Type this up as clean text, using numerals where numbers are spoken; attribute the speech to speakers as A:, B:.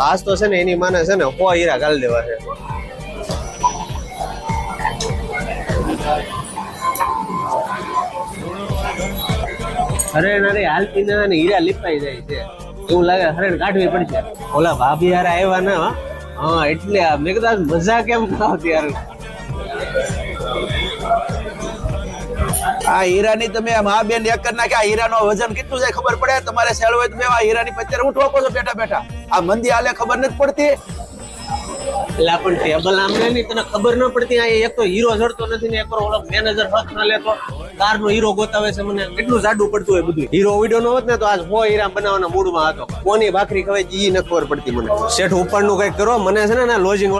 A: આજ તો છે ને એની માને છે ને 100 હીરા ગાળી દેવા છે. હરેણ અરે હાલતી ના ને હીરા લીપાઈ જાય છે એવું લાગે. હરેણ કાઢવી પડશે. ઓલા ભાભી યાર આવ્યા ને હા એટલે મેં કીધું મજા કેમ આવતી યાર.
B: આ હીરાની તમે મા બેન એક કરી નાખે. આ હીરાનો વજન કેટલું જાય ખબર પડે? તમારે સેલ હોય તો આ હીરાની પચાર હું ઠોકો છો બેઠા બેઠા. આ મંદી હાલે ખબર નથી પડતી.
A: એટલે પણ ટેબલ આમ નહીં તને ખબર ન પડતી. આ એક તો હીરો જડતો નથી ને એક ઓલો મેનેજર હક ના લેતો કાર નો હીરો ગોતાવે છે. મને કેટલું જાડું પડતું હોય બધું. હીરો વિડીયો નો હોત ને તો આજ 100 હીરા બનાવવાના મૂડમાં હતો. કોની ભાખરી ખવાય ઈ નથી ખબર પડતી મને. શેઠ ઉપરનું કઈક કરો. મને છે ને લોજિંગ